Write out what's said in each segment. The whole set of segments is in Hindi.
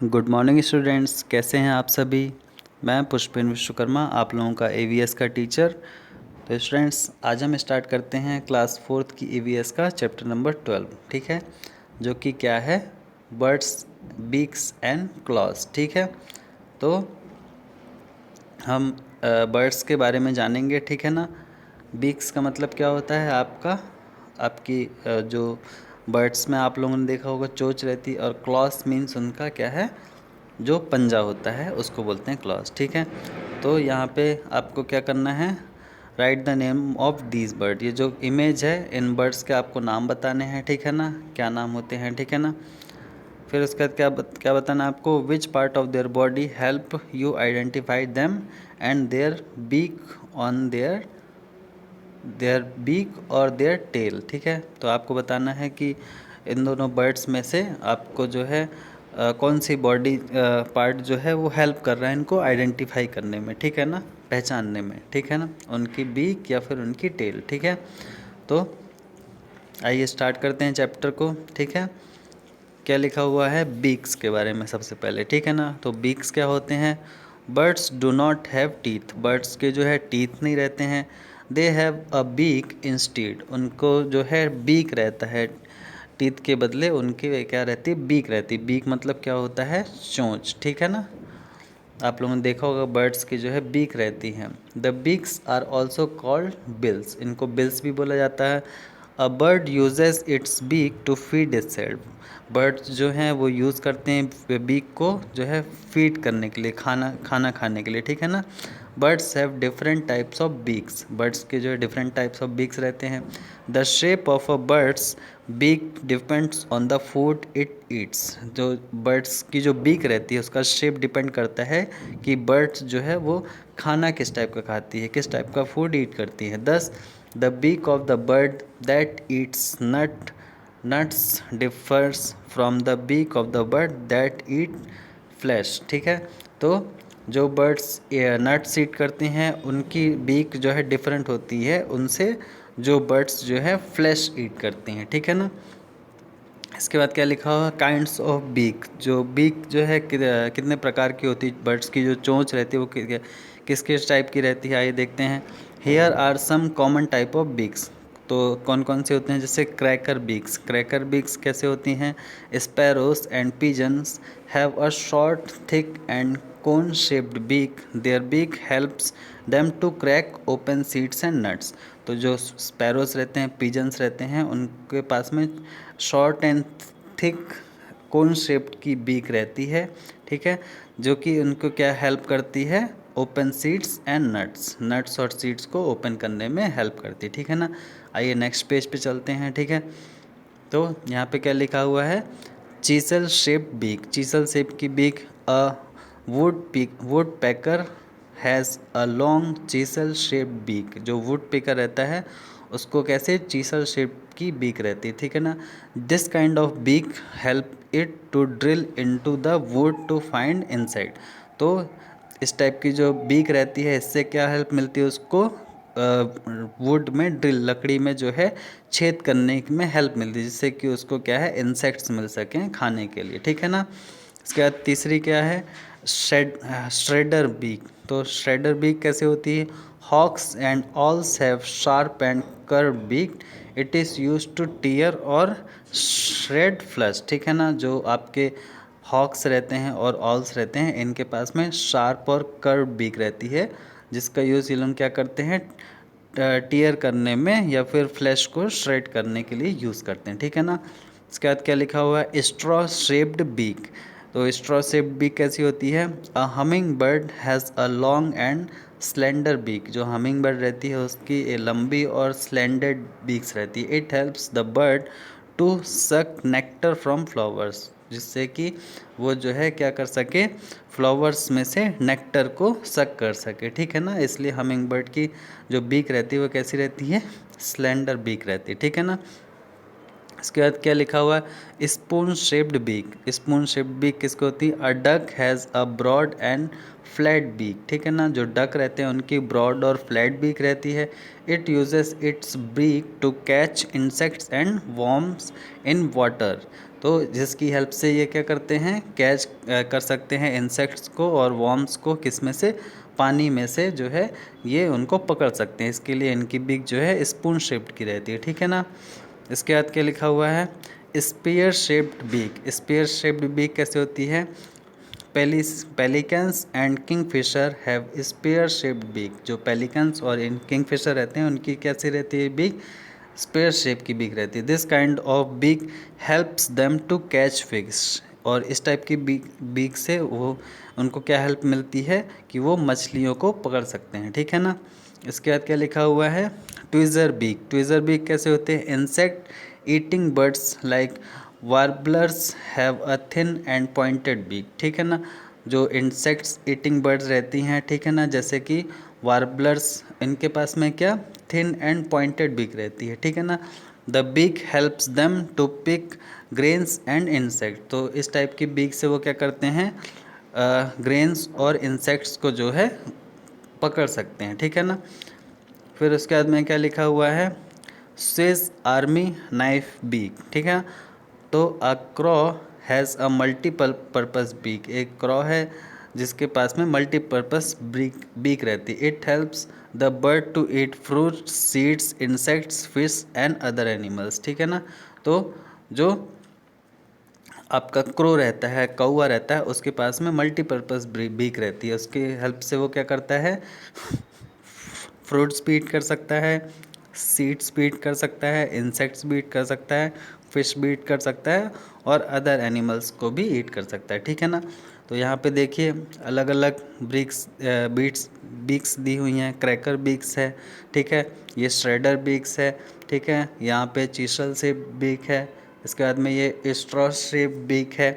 गुड मॉर्निंग स्टूडेंट्स, कैसे हैं आप सभी। मैं पुष्पेंद्र विश्वकर्मा, आप लोगों का एवीएस का टीचर। तो स्टूडेंट्स, आज हम स्टार्ट करते हैं क्लास 4th की एवीएस का चैप्टर नंबर 12, ठीक है, जो कि क्या है, बर्ड्स, बीक्स एंड क्लॉज, ठीक है। तो हम बर्ड्स के बारे में जानेंगे, ठीक है ना। बीक्स का मतलब क्या होता है, आपकी जो बर्ड्स में आप लोगों ने देखा होगा चोंच रहती, और क्लॉज मीन्स उनका क्या है, जो पंजा होता है उसको बोलते हैं क्लॉज, ठीक है। तो यहाँ पे आपको क्या करना है, right the name of these bird. ये जो इमेज है, इन बर्ड्स के आपको नाम बताने हैं, ठीक है ना, क्या नाम होते हैं, ठीक है ना। फिर उसके बाद क्या बताना आपको, which part of their body help you identify them and their beak on their beak और देयर टेल, ठीक है। तो आपको बताना है कि इन दोनों बर्ड्स में से आपको जो है कौन सी बॉडी पार्ट जो है वो हेल्प कर रहा है इनको आइडेंटिफाई करने में, ठीक है ना, पहचानने में, ठीक है ना, उनकी बीक या फिर उनकी टेल, ठीक है। तो आइए स्टार्ट करते हैं चैप्टर को, ठीक है। क्या लिखा हुआ है बीक्स के बारे में सबसे पहले, ठीक है ना। तो बीक्स क्या होते हैं, birds do not have teeth, birds के जो है टीथ नहीं रहते हैं। They have a beak instead, उनको जो है बीक रहता है, टीथ के बदले उनकी क्या रहती है, बीक रहती है। बीक मतलब क्या होता है, चोंच, ठीक है ना। आप लोगों ने देखा होगा बर्ड्स की जो है बीक रहती हैं। The beaks are also called bills, इनको बिल्स भी बोला जाता है। A bird uses its beak to feed itself, birds जो हैं वो यूज़ करते हैं बीक को जो है फीड करने के लिए, खाना खाने के लिए, ठीक है ना। Birds have different types of beaks, birds के जो है डिफरेंट टाइप्स ऑफ बीक्स रहते हैं। The shape of a birds beak depends on the food it eats, जो बर्ड्स की जो बीक रहती है उसका शेप डिपेंड करता है कि बर्ड्स जो है वो खाना किस टाइप का खाती है, किस टाइप का फूड ईट करती है। Thus the beak of the bird that eats nuts differs from the beak of the bird that eat flesh, ठीक है। तो जो बर्ड्स नट्स ईट करती हैं उनकी बीक जो है डिफरेंट होती है उनसे जो बर्ड्स जो है फ्लैश ईट करती हैं, ठीक है ना। इसके बाद क्या लिखा हुआ, काइंड्स ऑफ बीक, जो बीक जो है कितने प्रकार की होती है, बर्ड्स की जो चोंच रहती है वो किस किस टाइप की रहती है, आइए देखते हैं। Here are some common type of beaks, तो कौन कौन से होते हैं, जैसे क्रैकर बीक्स, क्रैकर बीक्स कैसे होती हैं, sparrows and pigeons have a short thick and cone shaped beak, their beak helps them to crack open seeds and nuts. तो जो स्पैरोस रहते हैं, पिजन्स रहते हैं, उनके पास में short and thick cone shaped की बीक रहती है, ठीक है, जो कि उनको क्या हेल्प करती है, ओपन सीड्स एंड नट्स और सीड्स को ओपन करने में हेल्प करती है, ठीक है ना। आइए नेक्स्ट पेज पे चलते हैं, ठीक है। तो यहाँ पे क्या लिखा हुआ है, chisel shape beak, chisel shape की beak. A woodpecker has a long chisel shape beak, जो वुड पेकर रहता है उसको कैसे चीसल शेप की बीक रहती है, ठीक है ना। This kind of beak help it to drill into the wood to find inside, तो इस टाइप की जो बीक रहती है इससे क्या हेल्प मिलती है उसको, वुड में ड्रिल, लकड़ी में जो है छेद करने में हेल्प मिलती है, जिससे कि उसको क्या है, इंसेक्ट्स मिल सकें खाने के लिए, ठीक है ना। इसके बाद तीसरी क्या है, श्रेडर बीक, तो श्रेडर बीक कैसे होती है, hawks and owls have sharp and curve beak, it is use to tear और श्रेड फ्लश, ठीक है ना। जो आपके हॉक्स रहते हैं और ऑल्स रहते हैं इनके पास में शार्प और कर्व बीक रहती है, जिसका यूज़ ये लोग क्या करते हैं, टीयर करने में या फिर फ्लैश को श्रेड करने के लिए यूज़ करते हैं, ठीक है ना। इसके बाद क्या लिखा हुआ है, स्ट्रॉ शेप्ड बीक, तो स्ट्रॉ शेप्ड बीक कैसी होती है, a hummingbird has a long and slender beak, जो हमिंग बर्ड रहती है उसकी लंबी और स्लेंडर्ड बीक्स रहती है। It helps the bird to suck nectar from flowers, जिससे कि वो जो है क्या कर सके, फ्लावर्स में से नेक्टर को सक कर सके, ठीक है ना। इसलिए हमिंग बर्ड की जो बीक रहती है वो कैसी रहती है, स्लेंडर बीक रहती है, ठीक है ना। इसके बाद क्या लिखा हुआ है, spoon shaped beak, spoon shaped beak किसको होती है, a duck has a broad and flat beak, ठीक है ना। जो डक रहते हैं उनकी ब्रॉड और फ्लैट बीक रहती है। It uses its beak to catch insects and worms in water, तो जिसकी हेल्प से ये क्या करते हैं, कैच कर सकते हैं इंसेक्ट्स को और वॉर्म्स को, किस में से, पानी में से जो है ये उनको पकड़ सकते हैं। इसके लिए इनकी बीक जो है स्पून शेप्ड की रहती है, ठीक है ना। इसके बाद क्या लिखा हुआ है, spear shaped beak. Spear shaped beak कैसे होती है, pelicans and kingfisher have spear shaped beak. जो पेलिकन्स और इन किंगफिशर रहते हैं उनकी कैसी रहती है बीक, स्पेयर शेप की बीक रहती है। This kind of beak helps them to catch fish. और इस टाइप की बीक से वो उनको क्या हेल्प मिलती है कि वो मछलियों को पकड़ सकते हैं, ठीक है ना। इसके बाद क्या लिखा हुआ है, ट्विज़र बीक। ट्विज़र बीक कैसे होते हैं, insect eating birds like warblers have a thin and pointed beak, ठीक है ना। जो इंसेक्ट्स ईटिंग बर्ड्स रहती हैं, ठीक है ना, जैसे कि वार्बलर्स, इनके पास में क्या, थिन एंड पॉइंटेड बीक रहती है, ठीक है ना। The beak helps them to pick grains and insect. तो इस टाइप की बीक से वो क्या करते हैं, ग्रेन्स और इंसेक्ट्स को जो है पकड़ सकते हैं, ठीक है ना। फिर उसके बाद में क्या लिखा हुआ है, स्विस आर्मी नाइफ बीक, ठीक है। तो a crow has a multiple purpose beak. एक क्रॉ है जिसके पास में मल्टीपर्पस बीक रहती है। It helps the bird to eat fruit, seeds, insects, fish and other animals, ठीक है ना। तो जो आपका क्रो रहता है, कौवा रहता है, उसके पास में मल्टीपर्पस बीक रहती है। उसकी हेल्प से वो क्या करता है, फ्रूट्स भी ईट कर सकता है, सीड्स भी ईट कर सकता है, इंसेक्ट्स भी ईट कर सकता है, फिश भी ईट कर सकता है और अदर एनिमल्स को भी ईट कर सकता है, ठीक है ना। तो यहाँ पे देखिए अलग अलग बीक्स दी हुई हैं। क्रैकर बीक्स है, ठीक है, ये श्रेडर बीक्स है, ठीक है, यहाँ पे चीसल से बीक है। इसके बाद में ये स्ट्रॉ शेप बीक है।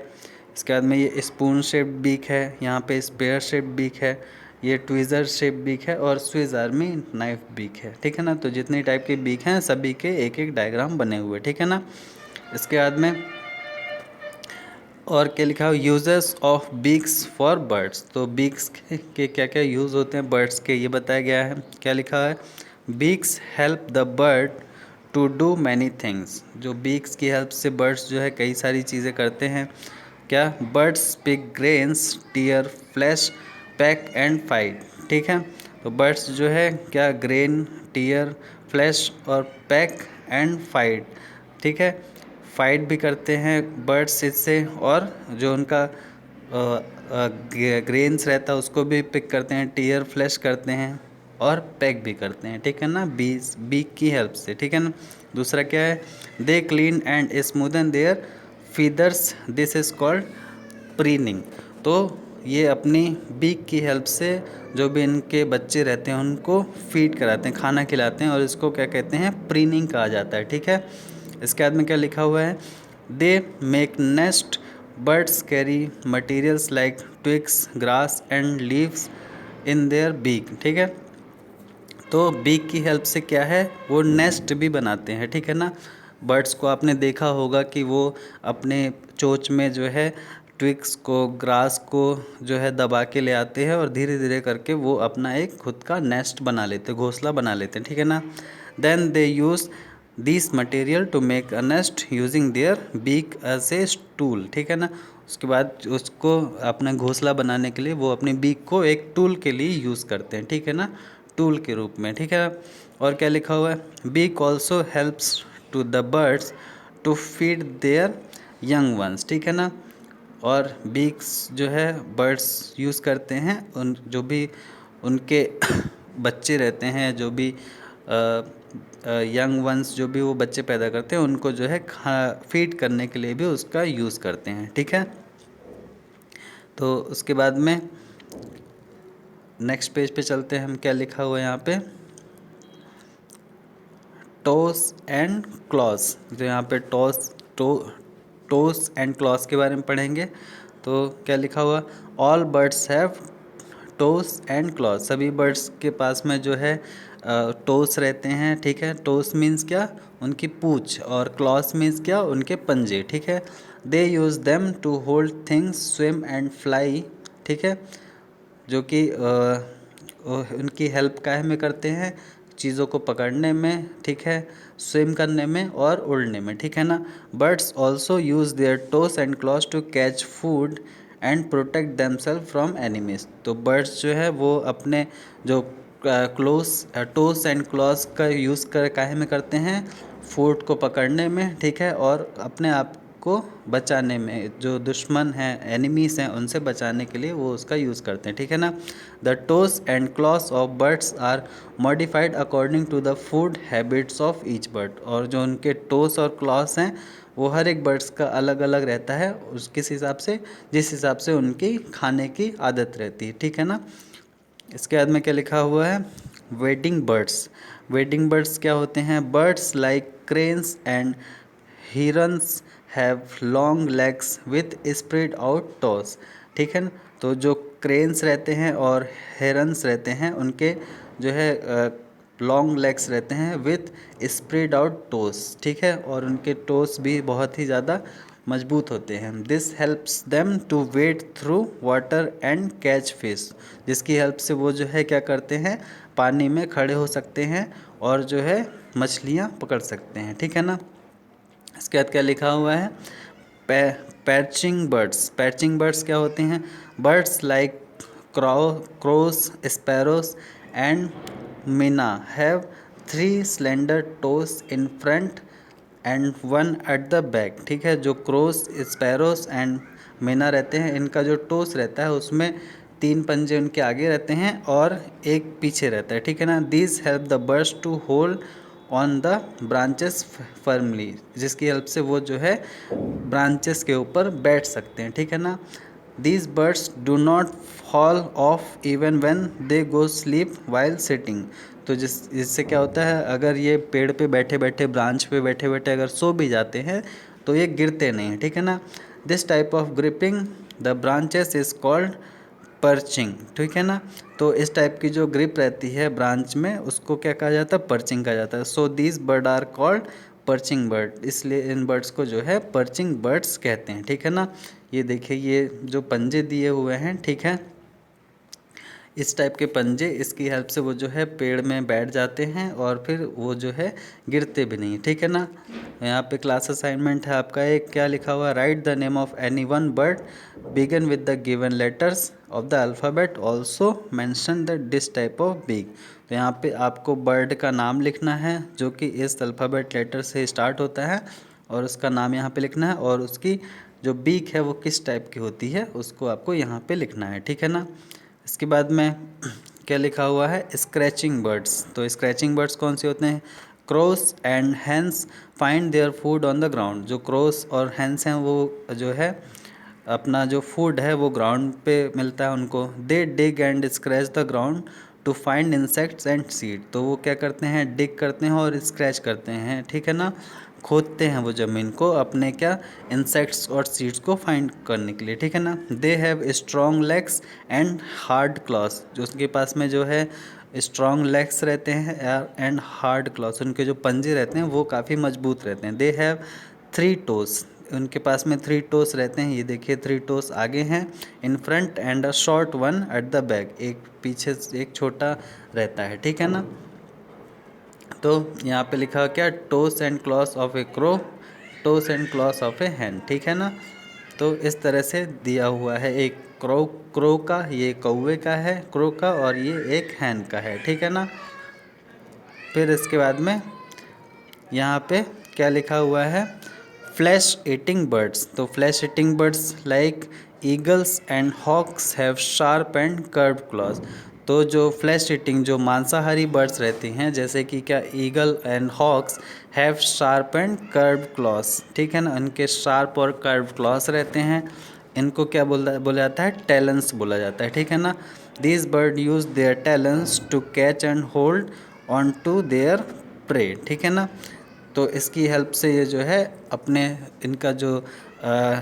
इसके बाद में ये स्पून शेप बीक है, यहाँ पे स्पेयर शेप बीक है, ये ट्विज़र शेप बीक है और स्विस आर्मी नाइफ बीक है, ठीक है ना। तो जितनी टाइप के बीक हैं सभी के एक एक डायग्राम बने हुए, ठीक है ना। इसके बाद में और क्या लिखा है, uses of beaks for birds. तो बीक्स के क्या क्या यूज़ होते हैं बर्ड्स के, ये बताया गया है। क्या लिखा है, beaks help the bird to do many things. जो बीक्स की हेल्प से बर्ड्स जो है कई सारी चीज़ें करते हैं। क्या, birds pick grains, tear flesh, peck and fight, ठीक है। तो बर्ड्स जो है क्या, ग्रेन, टीयर, फ्लैश और पैक एंड फाइट, ठीक है, फाइट भी करते हैं बर्ड्स इससे। और जो उनका ग्रेन्स रहता है उसको भी पिक करते हैं, टीयर फ्लैश करते हैं और पैक भी करते हैं, ठीक है ना, बीक की हेल्प से, ठीक है ना। दूसरा क्या है, they clean and smoothen their feathers, this is called preening. तो ये अपनी बीक की हेल्प से जो भी इनके बच्चे रहते हैं उनको फीड कराते हैं, खाना खिलाते हैं और इसको क्या कहते हैं, प्रीनिंग कहा जाता है, ठीक है। इसके बाद में क्या लिखा हुआ है, they make nest, birds carry materials like twigs, grass and leaves in their beak, ठीक है। तो बीक की हेल्प से क्या है, वो नेस्ट भी बनाते हैं, ठीक है ना। बर्ड्स को आपने देखा होगा कि वो अपने चोंच में जो है ट्विग्स को, ग्रास को जो है दबा के ले आते हैं और धीरे धीरे करके वो अपना एक खुद का नेस्ट बना लेते हैं, घोंसला बना लेते हैं, ठीक है ना। Then they use this material to make a nest using their beak as a tool, ठीक है ना। उसके बाद उसको अपना घोंसला बनाने के लिए वो अपनी बीक को एक टूल के लिए यूज़ करते हैं, ठीक है ना, टूल के रूप में, ठीक है। और क्या लिखा हुआ है, beak also helps to the birds to feed their young ones, ठीक है ना। और बीक्स जो है बर्ड्स यूज़ करते हैं उन जो भी उनके बच्चे रहते हैं, जो भी यंग वंस, जो भी वो बच्चे पैदा करते हैं उनको जो है फीड करने के लिए भी उसका यूज़ करते हैं, ठीक है। तो उसके बाद में नेक्स्ट पेज पे चलते हैं हम, क्या लिखा हुआ है यहाँ पे, टोस एंड क्लॉस। तो यहाँ पे टोस एंड क्लॉस के बारे में पढ़ेंगे। तो क्या लिखा हुआ, all birds have toes and claws. सभी बर्ड्स के पास में जो है टोस रहते हैं, ठीक है। टोस मीन्स क्या, उनकी पूँछ, और क्लॉस मीन्स क्या, उनके पंजे, ठीक है। They use them to hold things, swim and fly, ठीक है। जो कि उनकी हेल्प काहे में करते हैं, चीज़ों को पकड़ने में, ठीक है, स्विम करने में और उड़ने में, ठीक है ना। Birds also use their toes and claws to catch food and protect themselves from enemies. तो बर्ड्स जो है वो अपने जो टोस एंड क्लॉज का यूज़ कर काहे में करते हैं, फूड को पकड़ने में, ठीक है, और अपने आप को बचाने में, जो दुश्मन हैं, एनिमीज हैं, उनसे बचाने के लिए वो उसका यूज़ करते हैं, ठीक है ना। The toes and claws of birds are modified according to the food habits of each bird. और जो उनके टोस और क्लॉस हैं वो हर एक बर्ड्स का अलग अलग रहता है, उस किस हिसाब से, जिस हिसाब से उनकी खाने की आदत रहती है, ठीक है ना। इसके बाद में क्या लिखा हुआ है, वेडिंग बर्ड्स। वेडिंग बर्ड्स क्या होते हैं, birds like cranes and Heron's have long legs with spread out toss, ठीक है ना। तो जो क्रेन्स रहते हैं और हेरन्स रहते हैं उनके जो है लॉन्ग लेग्स रहते हैं विथ स्प्रेड आउट टोस, ठीक है, और उनके टोस भी बहुत ही ज़्यादा मजबूत होते हैं। This helps them to wade through water and catch fish, जिसकी हेल्प से वो जो है क्या करते हैं, पानी में खड़े हो सकते हैं और जो है मछलियाँ पकड़ सकते हैं, ठीक है ना। इसके बाद क्या लिखा हुआ है, पैचिंग बर्ड्स। पैचिंग बर्ड्स क्या होते हैं, birds like crows, sparrows and myna have 3 slender toes in front and 1 at the back, ठीक है। जो क्रोस, स्पैरोस एंड मीना रहते हैं, इनका जो टोस रहता है उसमें 3 पंजे उनके आगे रहते हैं और एक पीछे रहता है, ठीक है ना। These help the birds to hold on the branches firmly, जिसकी हेल्प से वो जो है ब्रांचेस के ऊपर बैठ सकते हैं, ठीक है ना। These birds do not fall of even when they go sleep while sitting. तो जिससे क्या होता है, अगर ये पेड़ पे बैठे बैठे, ब्रांच पे बैठे बैठे अगर सो भी जाते हैं तो ये गिरते नहीं हैं, ठीक है ना। This type of gripping the branches is called perching, ठीक है ना। तो इस टाइप की जो ग्रिप रहती है ब्रांच में उसको क्या कहा जाता है, पर्चिंग कहा जाता है। So these bird are called perching bird, इसलिए इन बर्ड्स को जो है पर्चिंग बर्ड्स कहते हैं, ठीक है ना। ये देखिए, ये जो पंजे दिए हुए हैं, ठीक है, इस टाइप के पंजे, इसकी हेल्प से वो जो है पेड़ में बैठ जाते हैं और फिर वो जो है गिरते भी नहीं, ठीक है ना। यहाँ पे क्लास असाइनमेंट है आपका एक, क्या लिखा हुआ, write the name of any one bird begin with the given letters of the alphabet, also mention the this type of beak. तो यहाँ पे आपको बर्ड का नाम लिखना है जो कि इस अल्फ़ाबेट लेटर से स्टार्ट होता है और उसका नाम यहाँ पे लिखना है, और उसकी जो बीक है वो किस टाइप की होती है उसको आपको यहाँ पे लिखना है, ठीक है ना। इसके बाद में क्या लिखा हुआ है, स्क्रैचिंग बर्ड्स। तो स्क्रैचिंग बर्ड्स कौन से होते हैं, crows and hens find their food on the ground. जो क्रोस और हैंस हैं वो जो है अपना जो फूड है वो ग्राउंड पे मिलता है उनको। They dig and scratch the ground to find insects and seed. तो वो क्या करते हैं, डिग करते हैं और स्क्रैच करते हैं, ठीक है ना, खोदते हैं वो ज़मीन को अपने क्या, इंसेक्ट्स और सीड्स को फाइंड करने के लिए, ठीक है ना। They have strong legs and hard claws. जो उसके पास में जो है स्ट्रॉन्ग लेग्स रहते हैं एंड हार्ड क्लॉस, उनके जो पंजे रहते हैं वो काफ़ी मजबूत रहते हैं। दे हैव 3 टोस, उनके पास में 3 टोस रहते हैं, ये देखिए 3 टोस आगे हैं, इन front and a short one eight the back, एक पीछे एक छोटा रहता है, ठीक है ना। तो यहाँ पे लिखा क्या, toes and claws of a crow, toes and claws of a hen, ठीक है ना। तो इस तरह से दिया हुआ है, एक क्रो का, ये कौवे का है क्रो का, और ये एक हैन का है, ठीक है ना। फिर इसके बाद में यहाँ पे क्या लिखा हुआ है, फ्लैश ईटिंग बर्ड्स। तो flesh eating birds like eagles and hawks have sharp and curved claws. तो जो फ्लैश ईटिंग, जो मांसाहारी बर्ड्स रहती हैं, जैसे कि क्या, eagle and hawks have sharp and curved claws, ठीक है ना, इनके शार्प और कर्व्ड क्लॉज रहते हैं। इनको क्या बोला जाता है, टैलेंस बोला जाता है, ठीक है ना। These bird use their talons to catch and hold on to their prey, ठीक है ना। तो इसकी हेल्प से ये जो है अपने, इनका जो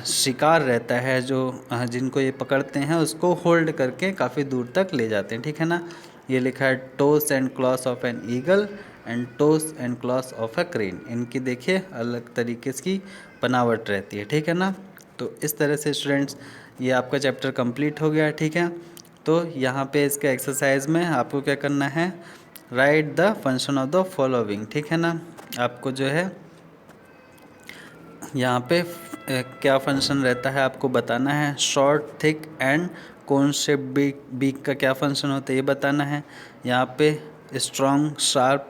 शिकार रहता है, जो जिनको ये पकड़ते हैं उसको होल्ड करके काफ़ी दूर तक ले जाते हैं, ठीक है ना। ये लिखा है toes and claws of an eagle and toes and claws of a crane. इनकी देखिए अलग तरीके की बनावट रहती है, ठीक है ना। तो इस तरह से स्टूडेंट्स ये आपका चैप्टर कंप्लीट हो गया, ठीक है। तो यहाँ पे इसके एक्सरसाइज में आपको क्या करना है, right the function of the following, ठीक है ना। आपको जो है यहाँ पे क्या फंक्शन रहता है आपको बताना है। Short, thick and cone shape beak का क्या फंक्शन होता है ये बताना है। यहाँ पे स्ट्रॉन्ग, शार्प,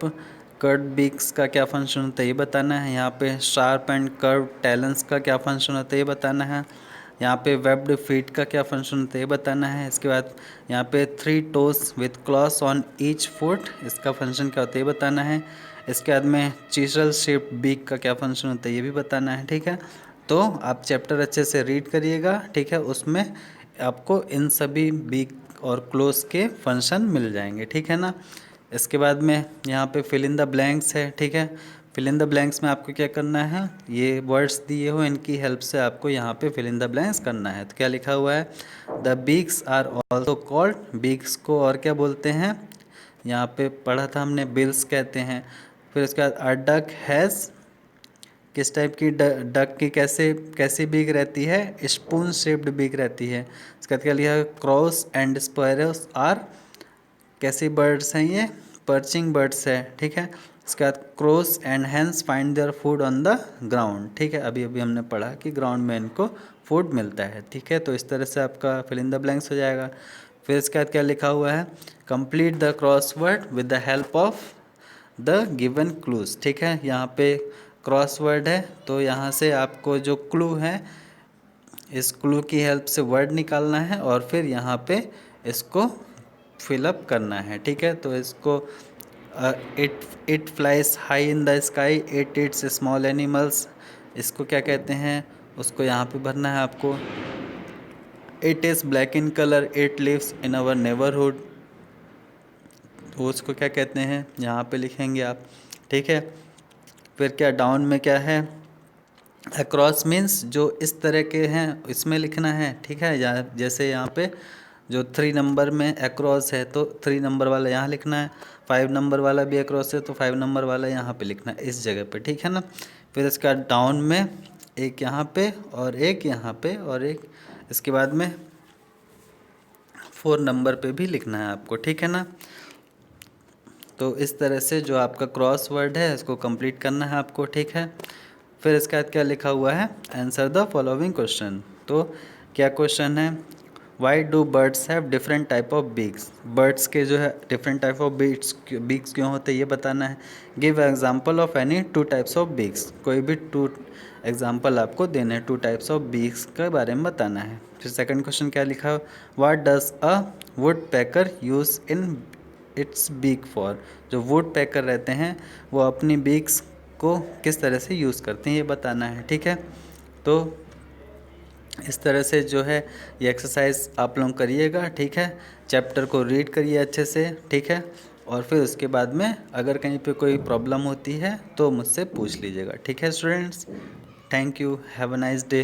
कर्व बीक्स का क्या फंक्शन होता है ये बताना है। यहाँ पे शार्प एंड कर्व टैलेंस का क्या फंक्शन होता है ये बताना है। यहाँ पे वेब्ड फीट का क्या फंक्शन होता है ये बताना है। इसके बाद यहाँ पे 3 toes with claws on each foot, इसका फंक्शन क्या होता है ये बताना है। इसके बाद में चीजल शेप बीक का क्या फंक्शन होता है ये भी बताना है, ठीक है। तो आप चैप्टर अच्छे से रीड करिएगा, ठीक है। उसमें आपको इन सभी बीक और क्लोज के फंक्शन मिल जाएंगे, ठीक है ना। इसके बाद में यहाँ पे फिल इन द ब्लैंक्स है, ठीक है। फिल इन द ब्लैंक्स में आपको क्या करना है, ये वर्ड्स दिए हो इनकी हेल्प से आपको यहाँ पे फिल इन द ब्लैंक्स करना है। तो क्या लिखा हुआ है, the beaks are also called, beaks को और क्या बोलते हैं, यहाँ पे पढ़ा था हमने, बिल्स कहते हैं। फिर उसके बाद अ डक हैज़, किस टाइप की डक की कैसी बीक रहती है, स्पून शेप्ड बीक रहती है। इसके बाद क्या लिखा है, क्रॉस एंड स्पैरोस आर, कैसी बर्ड्स हैं ये, पर्चिंग बर्ड्स है, ठीक है। इसके बाद crows and hens find their food on the ground, ठीक है। अभी अभी हमने पढ़ा कि ग्राउंड में इनको फूड मिलता है, ठीक है। तो इस तरह से आपका फिल इन द ब्लैंक्स हो जाएगा। फिर इसके बाद क्या लिखा हुआ है, complete the crossword with the help of the given clues, ठीक है। यहाँ पे क्रॉसवर्ड है तो यहाँ से आपको जो क्लू है इस क्लू की हेल्प से वर्ड निकालना है और फिर यहाँ पे इसको फिलअप करना है, ठीक है। तो इसको it flies high in the sky, it it's small animals, इसको क्या कहते हैं उसको यहाँ पे भरना है आपको। It is black in colour, it lives in our neighbourhood, तो उसको क्या कहते हैं यहाँ पे लिखेंगे आप, ठीक है। फिर क्या डाउन में क्या है, अक्रॉस मीन्स जो इस तरह के हैं इसमें लिखना है, ठीक है। जैसे यहाँ पे जो 3 नंबर में अक्रॉस है तो 3 नंबर वाला यहाँ लिखना है, 5 नंबर वाला भी अक्रॉस है तो 5 नंबर वाला यहाँ पे लिखना है, इस जगह पे, ठीक है ना। फिर इसका डाउन में एक यहाँ पे और एक यहाँ पे और एक इसके बाद में 4 नंबर पे भी लिखना है आपको, ठीक है ना। तो इस तरह से जो आपका क्रॉस वर्ड है इसको कंप्लीट करना है आपको, ठीक है। फिर इसके बाद क्या लिखा हुआ है, आंसर द फॉलोइंग क्वेश्चन। तो क्या क्वेश्चन है, why do birds have different type of beaks, birds के जो है डिफरेंट टाइप ऑफ बीक्स क्यों होते हैं ये बताना है। Give example of any 2 types of beaks, कोई भी 2 एग्जांपल आपको देने हैं 2 टाइप्स ऑफ बीक्स के बारे में बताना है। फिर सेकंड क्वेश्चन क्या लिखा है, what does a woodpecker use in its beak for, जो वुड पैकर रहते हैं वो अपनी बीक्स को किस तरह से यूज़ करते हैं ये बताना है, ठीक है। तो इस तरह से जो है ये एक्सरसाइज आप लोग करिएगा, ठीक है। चैप्टर को रीड करिए अच्छे से, ठीक है। और फिर उसके बाद में अगर कहीं पे कोई प्रॉब्लम होती है तो मुझसे पूछ लीजिएगा, ठीक है students. Thank you, have a nice day.